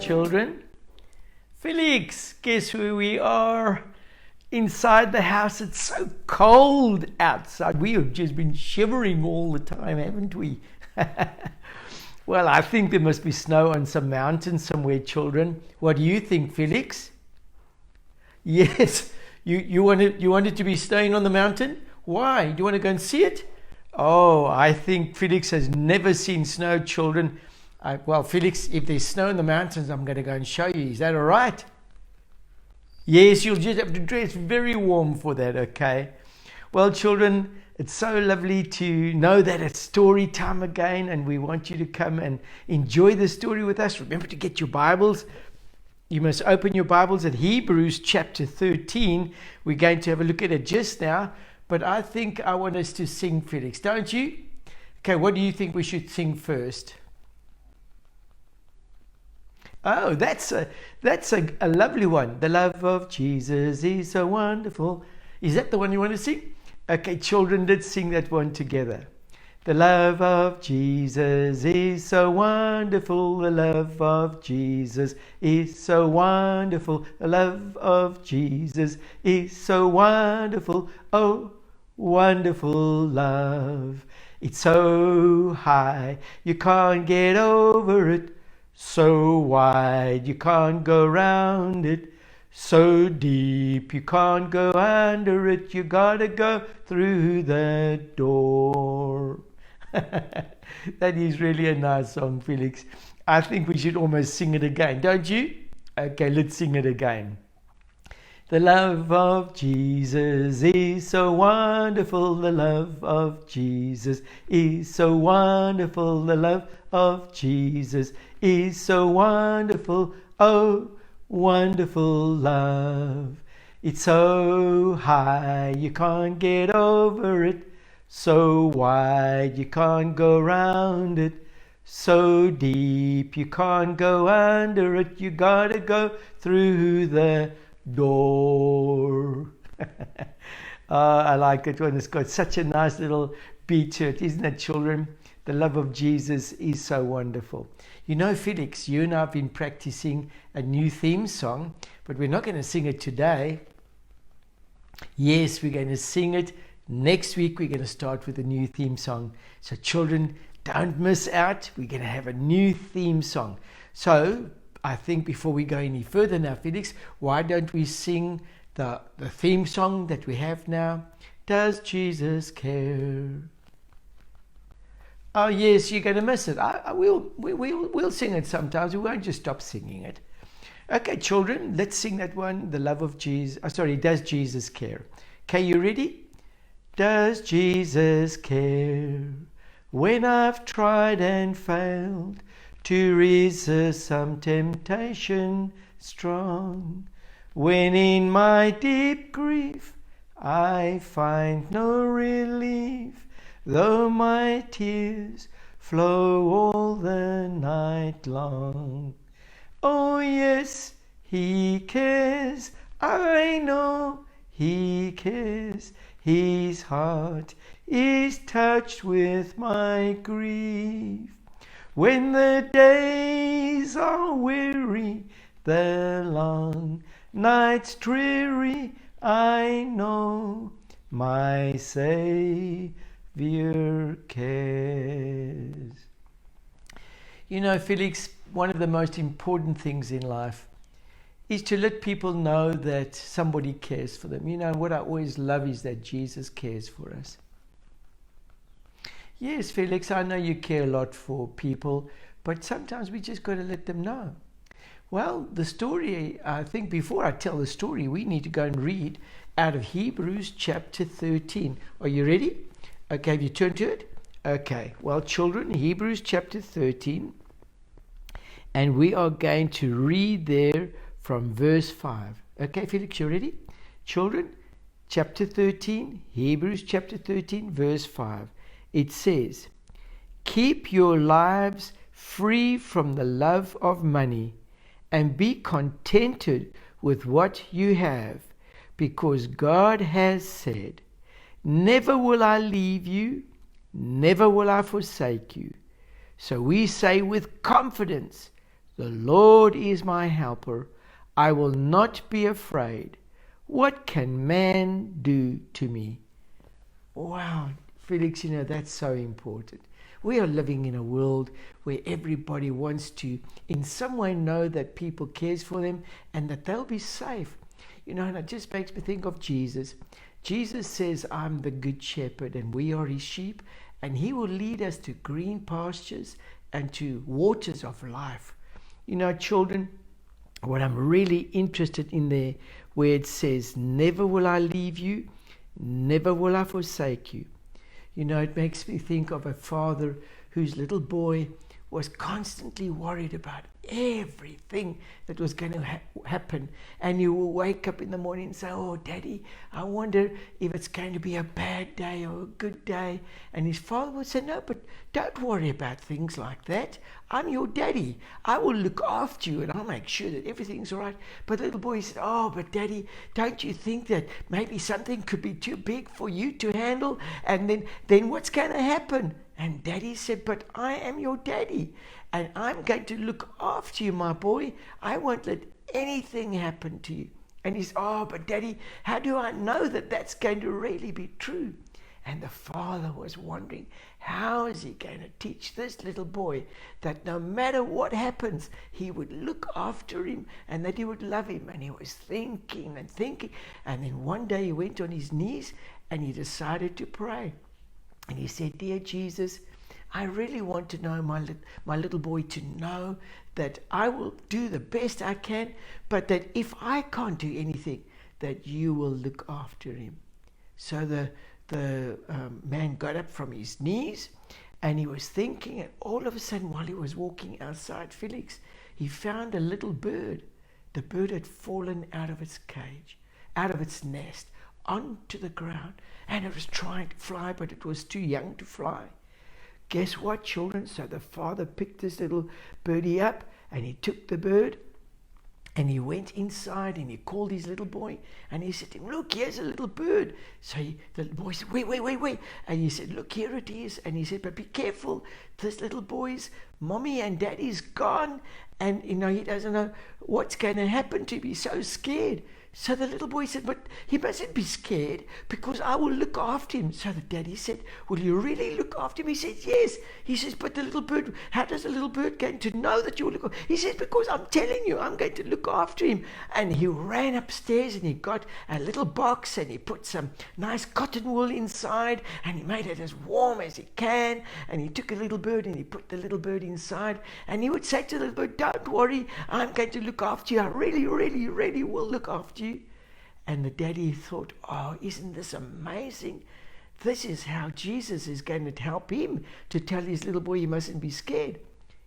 children. Felix, guess where we are? Inside the house. It's so cold outside. We have just been shivering all the time, haven't we? Well, I think there must be snow on some mountain somewhere, children. What do you think, Felix? Yes, you want it to be snowing on the mountain? Why? Do you want to go and see it? Oh, I think Felix has never seen snow, children. Well, Felix, if there's snow in the mountains, I'm going to go and show you. Is that all right? Yes, you'll just have to dress very warm for that, okay? Well, children, it's so lovely to know that it's story time again, and we want you to come and enjoy the story with us. Remember to get your Bibles. You must open your Bibles at Hebrews chapter 13. We're going to have a look at it just now, but I think I want us to sing, Felix, don't you? Okay, what do you think we should sing first? Oh, that's a lovely one. The love of Jesus is so wonderful. Is that the one you want to sing? Okay, children, let's sing that one together. The love of Jesus is so wonderful. The love of Jesus is so wonderful. The love of Jesus is so wonderful. Oh, wonderful love. It's so high, you can't get over it. So wide, you can't go round it. So deep, you can't go under it. You gotta go through the door. That is really a nice song, Felix. I think we should almost sing it again, don't you? Okay, let's sing it again. The love of Jesus is so wonderful. The love of Jesus is so wonderful. The love of Jesus is so wonderful. Oh, wonderful love. It's so high, you can't get over it. So wide, you can't go round it. So deep, you can't go under it. You gotta go through the door. I like it when it's got such a nice little beat to it, isn't it, children? The love of Jesus is so wonderful. You know, Felix, you and I have been practicing a new theme song, but we're not going to sing it today. Yes, we're going to sing it next week. We're going to start with a new theme song. So children, don't miss out. We're going to have a new theme song. So I think before we go any further now, Felix, why don't we sing the theme song that we have now? Does Jesus care? Oh yes, you're going to miss it. We'll sing it sometimes. We won't just stop singing it. Okay, children, let's sing that one. The love of Jesus. Does Jesus care? Okay, you ready? Does Jesus care when I've tried and failed to resist some temptation strong? When in my deep grief I find no relief, though my tears flow all the night long. Oh yes, he cares, I know he cares. His heart is touched with my grief. When the days are weary, the long nights dreary, I know my Savior cares. You know, Felix, one of the most important things in life is to let people know that somebody cares for them. You know, what I always love is that Jesus cares for us. Yes, Felix, I know you care a lot for people, but sometimes we just got to let them know. Well, the story, I think before I tell the story, we need to go and read out of Hebrews chapter 13. Are you ready? Okay, have you turned to it? Okay, well, children, Hebrews chapter 13, and we are going to read there from verse 5. Okay, Felix, you ready? Children, chapter 13, Hebrews chapter 13, verse 5. It says, keep your lives free from the love of money and be contented with what you have, because God has said, never will I leave you, never will I forsake you. So we say with confidence, The Lord is my helper. I will not be afraid. What can man do to me? Wow, Felix, that's so important. We are living in a world where everybody wants to, in some way, know that people cares for them and that they'll be safe. And it just makes me think of Jesus. Jesus says, I'm the good shepherd and we are his sheep, and he will lead us to green pastures and to waters of life. Children, what I'm really interested in there, where it says, never will I leave you, never will I forsake you. It makes me think of a father whose little boy was constantly worried about everything that was going to happen. And you will wake up in the morning and say, oh, Daddy, I wonder if it's going to be a bad day or a good day. And his father would say, no, but don't worry about things like that. I'm your daddy. I will look after you and I'll make sure that everything's all right. But the little boy said, oh, but Daddy, don't you think that maybe something could be too big for you to handle? And then what's going to happen? And Daddy said, but I am your daddy and I'm going to look after you, my boy. I won't let anything happen to you. And he's, oh, but Daddy, how do I know that that's going to really be true? And the father was wondering, how is he going to teach this little boy that no matter what happens, he would look after him and that he would love him? And he was thinking and thinking. And then one day he went on his knees and he decided to pray. And he said, dear Jesus, I really want to know my little boy to know that I will do the best I can, but that if I can't do anything, that you will look after him. So the man got up from his knees and he was thinking, and all of a sudden while he was walking outside, Felix, he found a little bird. The bird had fallen out of its cage, out of its nest, onto the ground, and it was trying to fly, but it was too young to fly. Guess what, children? So the father picked this little birdie up and he took the bird and he went inside and he called his little boy and he said to him, look, here's a little bird. So the boy said, wait. And he said, look, here it is. And he said, but be careful. This little boy's mommy and daddy's gone. And, he doesn't know what's going to happen to him. He's so scared. So the little boy said, but he mustn't be scared because I will look after him. So the daddy said, will you really look after him? He said, yes. He says, but the little bird, how does the little bird going to know that you will look after him? He says, because I'm telling you, I'm going to look after him. And he ran upstairs and he got a little box and he put some nice cotton wool inside and he made it as warm as he can. And he took a little bird and he put the little bird inside. And he would say to the little bird, don't worry, I'm going to look after you. I really, really, really will look after you. And the daddy thought, oh, isn't this amazing? This is how Jesus is going to help him to tell his little boy he mustn't be scared.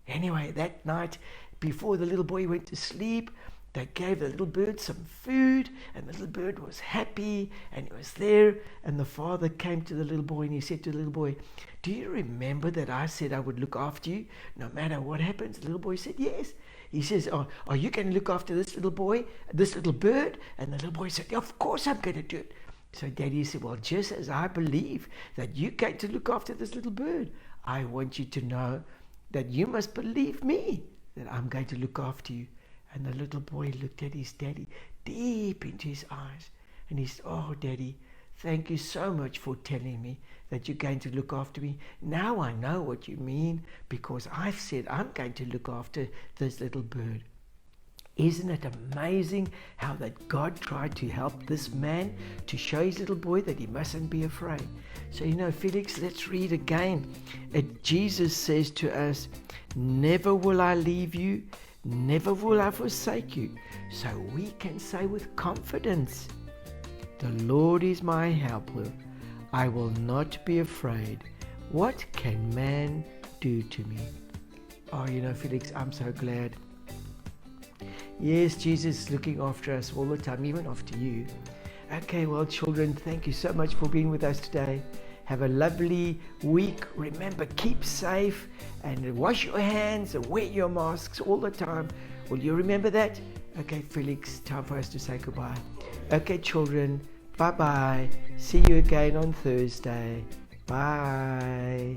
Anyway, that night, before the little boy went to sleep, they gave the little bird some food, and the little bird was happy, and he was there. And the father came to the little boy, and he said to the little boy, do you remember that I said I would look after you no matter what happens? The little boy said, yes. He says, oh, are you going to look after this little boy, this little bird? And the little boy said, of course I'm going to do it. So Daddy said, well, just as I believe that you're going to look after this little bird, I want you to know that you must believe me, that I'm going to look after you. And the little boy looked at his daddy deep into his eyes. And he said, oh, Daddy, thank you so much for telling me that you're going to look after me. Now I know what you mean because I've said I'm going to look after this little bird. Isn't it amazing how that God tried to help this man to show his little boy that he mustn't be afraid? So, Felix, let's read again. Jesus says to us, never will I leave you, never will I forsake you. So we can say with confidence, the Lord is my helper. I will not be afraid. What can man do to me? Oh, Felix, I'm so glad. Yes, Jesus is looking after us all the time, even after you. Okay, well, children, thank you so much for being with us today. Have a lovely week. Remember, keep safe and wash your hands and wear your masks all the time. Will you remember that? Okay, Felix, time for us to say goodbye. Okay, children, bye-bye. See you again on Thursday. Bye.